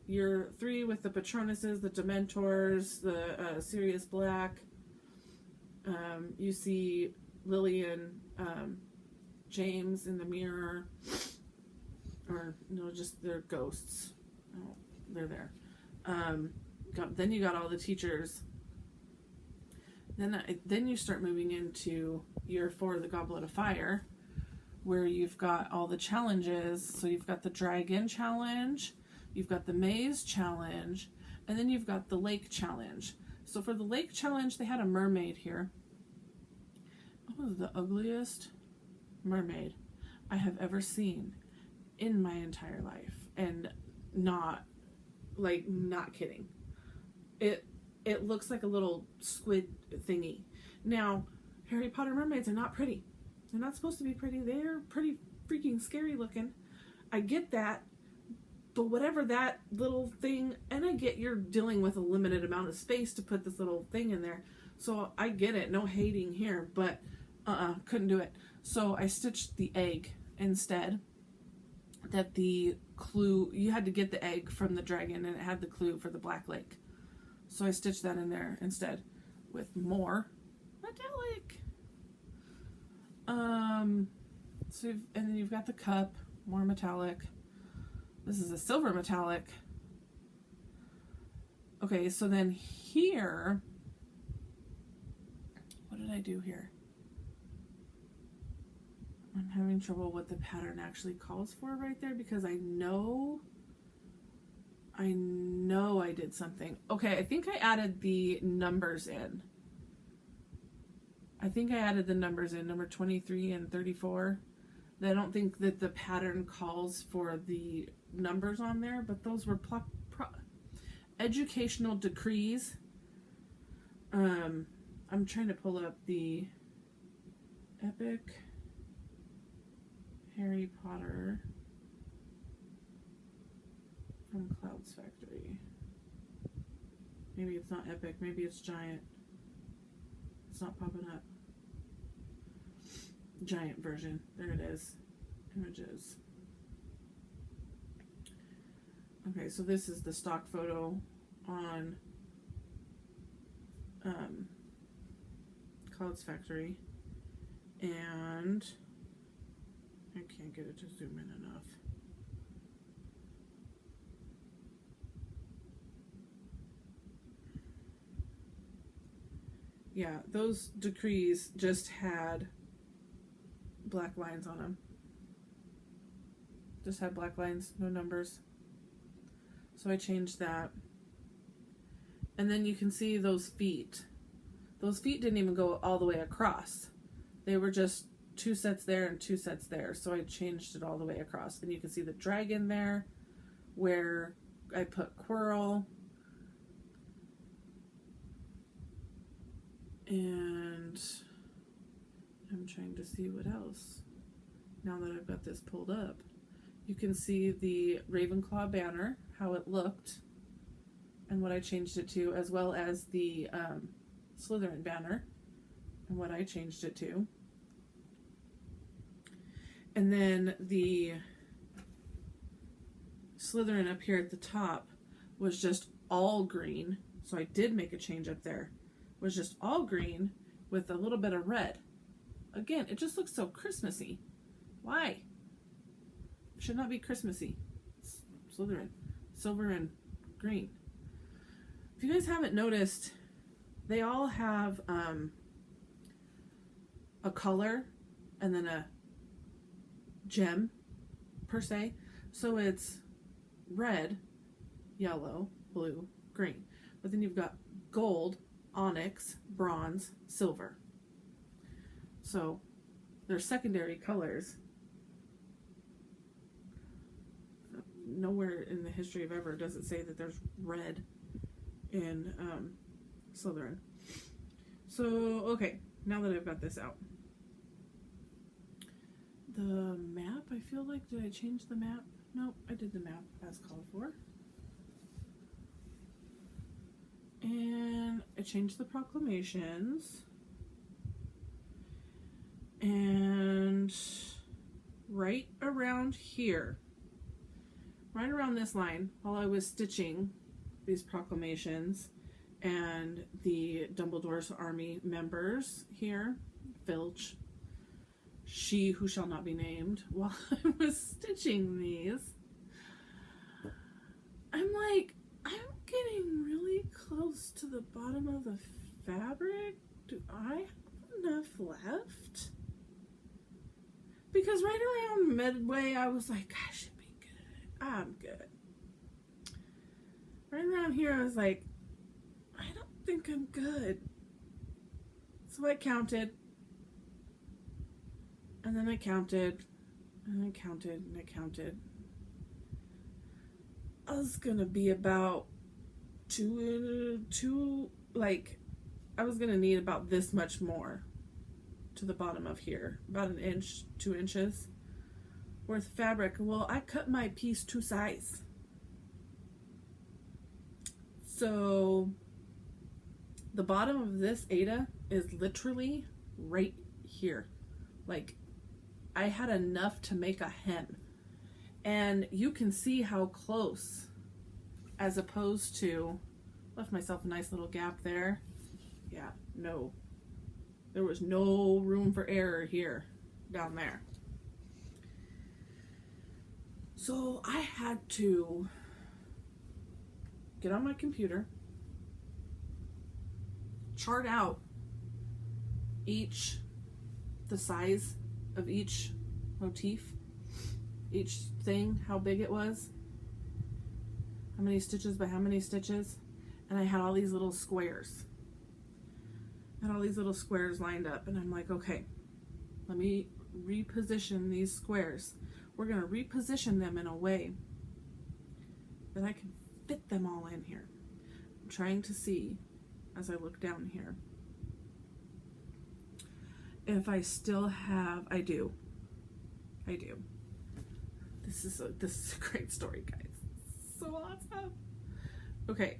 year 3 with the Patronuses, the Dementors, the Sirius Black. You see Lily and James in the mirror. Or, no, just they're ghosts. Oh, they're there. Then you got all the teachers. Then you start moving into year 4, the Goblet of Fire, where you've got all the challenges. So you've got the Dragon Challenge, you've got the Maze Challenge, and then you've got the Lake Challenge. So for the Lake Challenge, they had a mermaid here. It was the ugliest mermaid I have ever seen in my entire life, and not kidding. It looks like a little squid thingy. Now, Harry Potter mermaids are not pretty. They're not supposed to be pretty. They're pretty freaking scary looking. I get that, but whatever that little thing, and I get you're dealing with a limited amount of space to put this little thing in there, so I get it. No hating here, but couldn't do it. So I stitched the egg instead. That the clue, you had to get the egg from the dragon, and it had the clue for the Black Lake. So I stitched that in there instead with more metallic. And then you've got the cup, more metallic. This is a silver metallic. Okay, so then here, what did I do here? I'm having trouble what the pattern actually calls for right there, because I know I did something. Okay, I think I added the numbers in. I think I added the numbers in, number 23 and 34. I don't think that the pattern calls for the numbers on there, but those were educational decrees. I'm trying to pull up the Epic Harry Potter from Clouds Factory. Maybe it's not Epic, maybe it's Giant. It's not popping up. Giant version. There it is. Images. Okay, so this is the stock photo on Clouds Factory. And I can't get it to zoom in enough. Yeah, those decrees just had black lines on them. Just had black lines, no numbers. So I changed that. And then you can see those feet. Those feet didn't even go all the way across. They were just 2 sets there and 2 sets there. So I changed it all the way across. And you can see the dragon there where I put Quirrell. And I'm trying to see what else. Now that I've got this pulled up, you can see the Ravenclaw banner, how it looked, and what I changed it to, as well as the Slytherin banner and what I changed it to. And then the Slytherin up here at the top was just all green. So I did make a change up there. It was just all green with a little bit of red. Again, it just looks so Christmassy. Why? It should not be Christmassy. It's Slytherin. Silver and green. If you guys haven't noticed, they all have a color and then a gem per se. So it's red, yellow, blue, green. But then you've got gold, onyx, bronze, silver. So they're secondary colors. Nowhere in the history of ever does it say that there's red in Slytherin. So, okay, now that I've got this out. The map, I feel like, did I change the map? Nope, I did the map as called for. And I changed the proclamations. And right around here, right around this line, while I was stitching these proclamations and the Dumbledore's Army members here, Filch, she who shall not be named, while I was stitching these, I'm like, I'm getting really close to the bottom of the fabric. Do I have enough left? Because right around midway, I was like, I should be good. I'm good. Right around here, I was like, I don't think I'm good. So I counted. And then I counted. And I counted. And I counted. I was going to be about I was going to need about this much more to the bottom of here. About an inch, 2 inches worth of fabric. Well, I cut my piece to size. So the bottom of this Ada is literally right here. Like, I had enough to make a hem. And you can see how close, as opposed to, left myself a nice little gap there. Yeah, no. There was no room for error here, down there. So I had to get on my computer, chart out the size of each motif, each thing, how big it was, how many stitches by how many stitches, and I had all these little squares. I had all these little squares lined up, and I'm like, okay, let me reposition these squares. We're going to reposition them in a way that I can fit them all in here. I'm trying to see, as I look down here, if I still have, I do. This is a great story, guys. So awesome. Okay.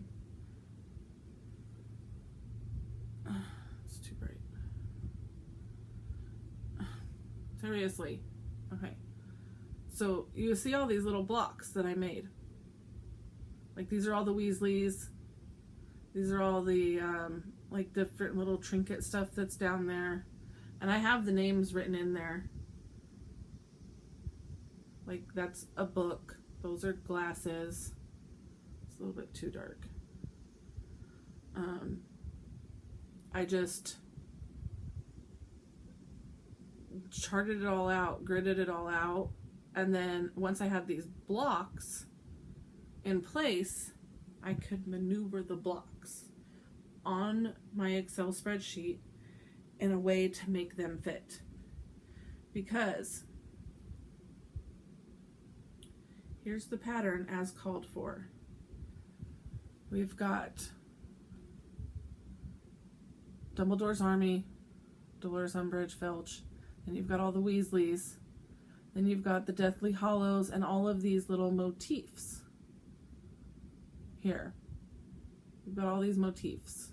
It's too bright. Seriously. Okay. So you see all these little blocks that I made. Like, these are all the Weasleys. These are all the like different little trinket stuff that's down there. And I have the names written in there. Like, that's a book. Those are glasses. It's a little bit too dark. I just charted it all out, gridded it all out, and then once I had these blocks in place, I could maneuver the blocks on my Excel spreadsheet in a way to make them fit. Because here's the pattern as called for. We've got Dumbledore's Army, Dolores Umbridge, Filch, then you've got all the Weasleys, then you've got the Deathly Hallows, and all of these little motifs here. We've got all these motifs.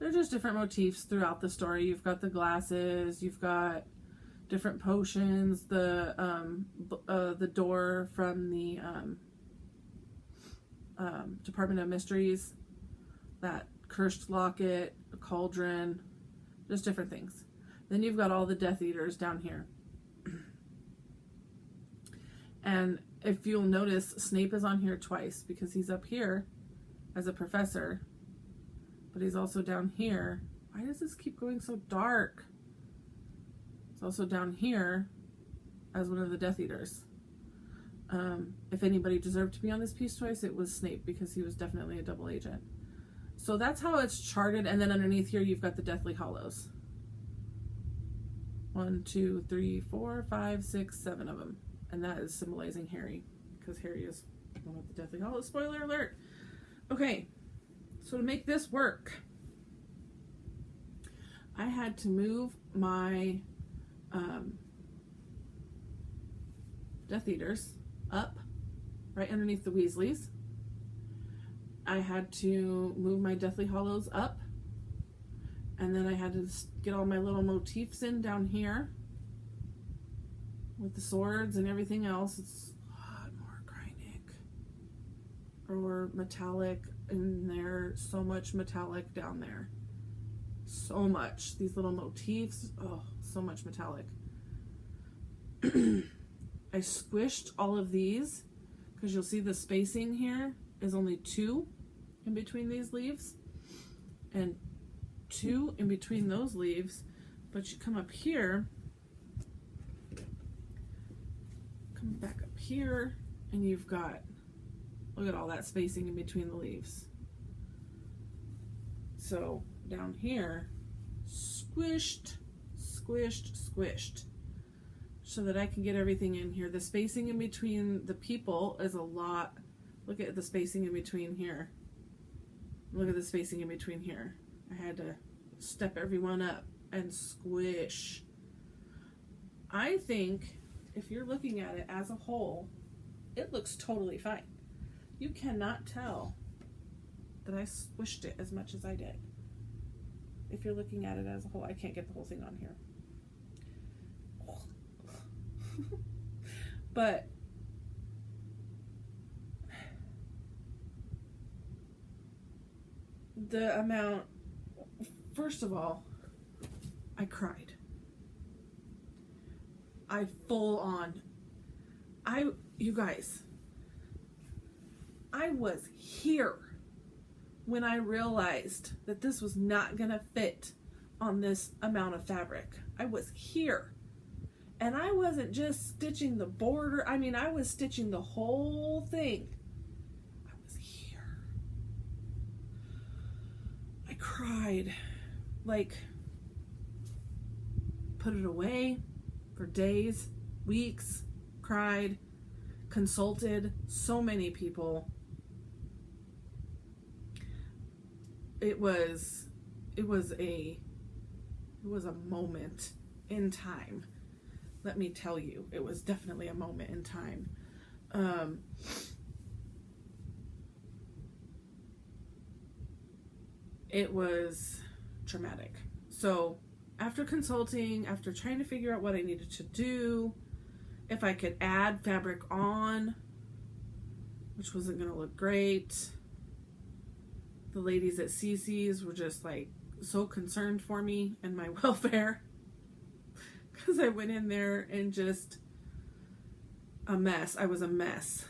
They're just different motifs throughout the story. You've got the glasses, you've got different potions, the door from the Department of Mysteries, that cursed locket, a cauldron, just different things. Then you've got all the Death Eaters down here. And if you'll notice, Snape is on here twice because he's up here as a professor, but he's also down here. Why does this keep going so dark? It's also down here as one of the Death Eaters. If anybody deserved to be on this piece twice, it was Snape, because he was definitely a double agent. So that's how it's charted. And then underneath here, you've got the Deathly Hallows. 1, 2, 3, 4, 5, 6, 7 of them. And that is symbolizing Harry, because Harry is one of the Deathly Hallows. Spoiler alert. Okay, so to make this work, I had to move my Death Eaters up right underneath the Weasleys. I had to move my Deathly Hallows up, and then I had to get all my little motifs in down here with the swords and everything else. It's a lot more Krynic or metallic in there. So much metallic down there. So much. These little motifs. Oh, so much metallic. I squished all of these because you'll see the spacing here is only 2 in between these leaves and 2 in between those leaves. But you come up here, come back up here, and you've got, look at all that spacing in between the leaves. So down here, squished, squished, squished, so that I can get everything in here. The spacing in between the people is a lot. Look at the spacing in between here. Look at the spacing in between here. I had to step everyone up and squish. I think if you're looking at it as a whole, it looks totally fine. You cannot tell that I squished it as much as I did. If you're looking at it as a whole, I can't get the whole thing on here. But the amount, first of all, I cried. You guys, I was here when I realized that this was not gonna fit on this amount of fabric. I was here. And I wasn't just stitching the border. I mean, I was stitching the whole thing. I was here. I cried. Like, put it away for days, weeks, cried, consulted so many people. It was a moment in time. Let me tell you, it was definitely a moment in time. It was traumatic. So after consulting, after trying to figure out what I needed to do, if I could add fabric on, which wasn't going to look great, the ladies at CC's were just like so concerned for me and my welfare. Because I went in there and just a mess. I was a mess.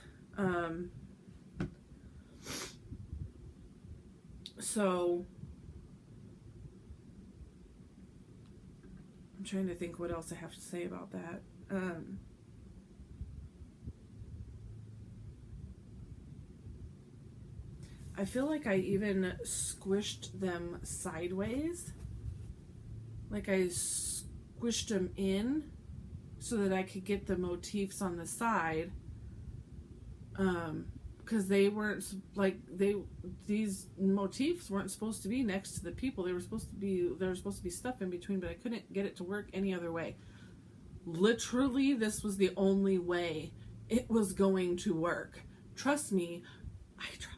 So I'm trying to think what else I have to say about that. I feel like I even squished them sideways. Like I squished them in so that I could get the motifs on the side, because they weren't like these motifs weren't supposed to be next to the people. There was supposed to be stuff in between, but I couldn't get it to work any other way. Literally, this was the only way it was going to work. Trust me, I tried.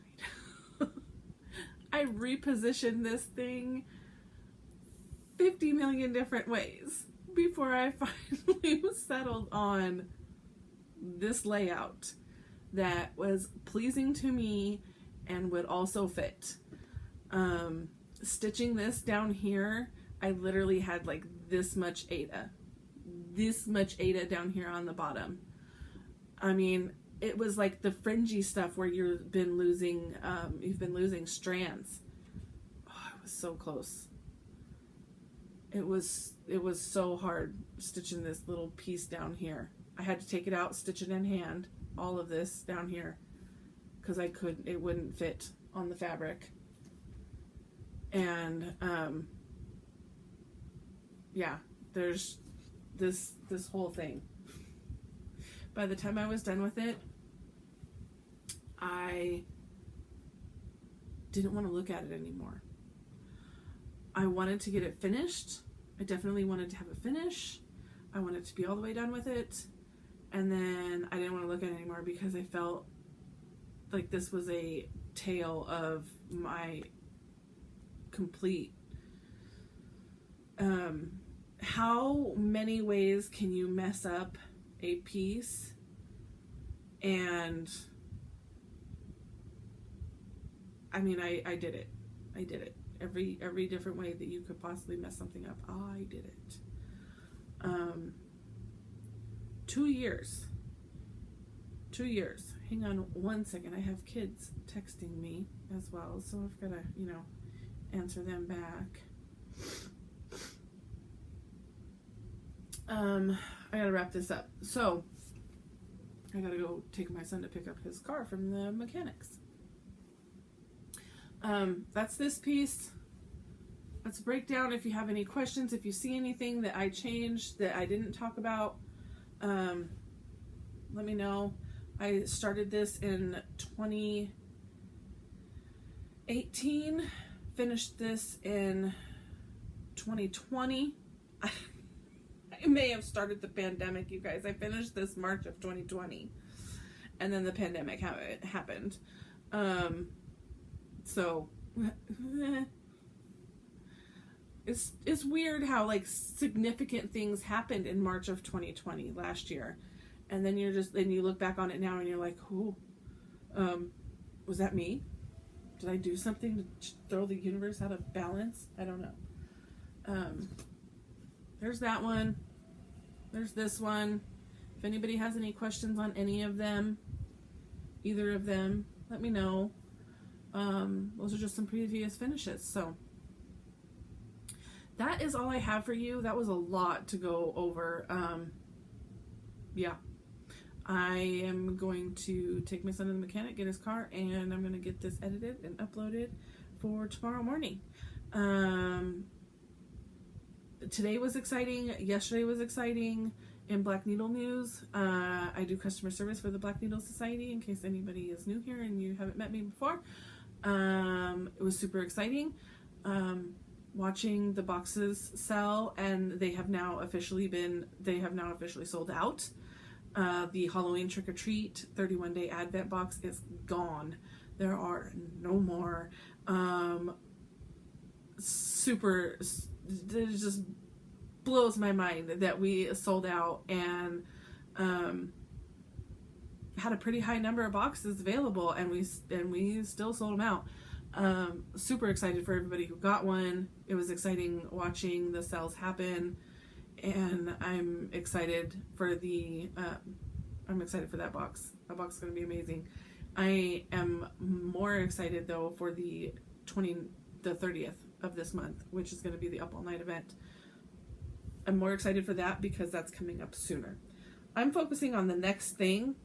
I repositioned this thing 50 million different ways before I finally was settled on this layout that was pleasing to me and would also fit. Stitching this down here, I literally had like this much Aida down here on the bottom. I mean, it was like the fringy stuff where you've been losing strands. Oh, it was so close. It was so hard stitching this little piece down here. I had to take it out, stitch it in hand, all of this down here, because it wouldn't fit on the fabric. And yeah, there's this whole thing. By the time I was done with it, I didn't want to look at it anymore. I wanted to get it finished. I definitely wanted to have a finish. I wanted to be all the way done with it. And then I didn't want to look at it anymore because I felt like this was a tale of my complete... how many ways can you mess up a piece? And I mean, I did it. I did it. Every different way that you could possibly mess something up, I did it. 2 years. 2 years. Hang on one second. I have kids texting me as well, so I've got to, answer them back. I gotta wrap this up. So, I gotta go take my son to pick up his car from the mechanics. That's this piece. That's a breakdown. If you have any questions, if you see anything that I changed that I didn't talk about, let me know. I started this in 2018, finished this in 2020. I may have started the pandemic, you guys. I finished this March of 2020, and then the pandemic happened. So it's weird how like significant things happened in March of 2020 last year, and then then you look back on it now and you're like, "Who? Was that me? Did I do something to throw the universe out of balance? I don't know." There's that one. There's this one. If anybody has any questions on any of them, either of them, let me know. Those are just some previous finishes. So that is all I have for you. That was a lot to go over. Yeah. I am going to take my son to the mechanic, get his car, and I'm going to get this edited and uploaded for tomorrow morning. Today was exciting. Yesterday was exciting. In Black Needle news, I do customer service for the Black Needle Society, in case anybody is new here and you haven't met me before. It was super exciting. Watching the boxes sell, and they have now officially sold out. The Halloween Trick or Treat 31-day Advent box is gone. There are no more. It just blows my mind that we sold out and had a pretty high number of boxes available, and we still sold them out. Super excited for everybody who got one. It was exciting watching the sales happen, and I'm excited for that box. That box is going to be amazing. I am more excited though for the 30th of this month, which is going to be the Up All Night event. I'm more excited for that because that's coming up sooner. I'm focusing on the next thing.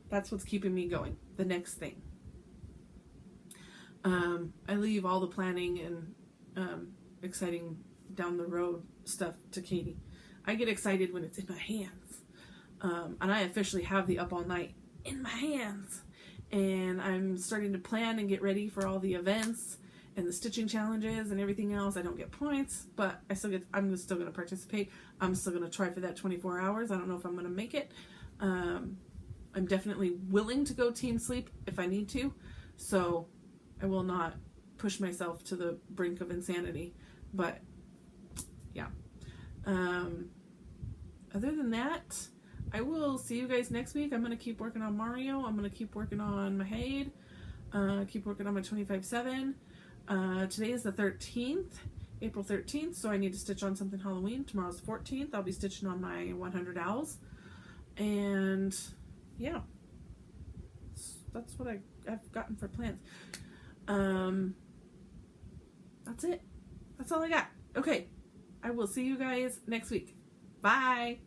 That's what's keeping me going. The next thing. I leave all the planning and exciting down the road stuff to Katie. I get excited when it's in my hands. And I officially have the Up All Night in my hands. And I'm starting to plan and get ready for all the events and the stitching challenges and everything else. I don't get points, but I'm still going to participate. I'm still going to try for that 24 hours. I don't know if I'm going to make it. I'm definitely willing to go team sleep if I need to. So I will not push myself to the brink of insanity, but Other than that, I will see you guys next week. I'm going to keep working on Mario. I'm going to keep working on Mahade. Keep working on my 25/7. Today is the 13th, April 13th, so I need to stitch on something Halloween. Tomorrow's the 14th. I'll be stitching on my 100 owls. And yeah, that's what I've gotten for plans. That's it. That's all I got. Okay, I will see you guys next week. Bye.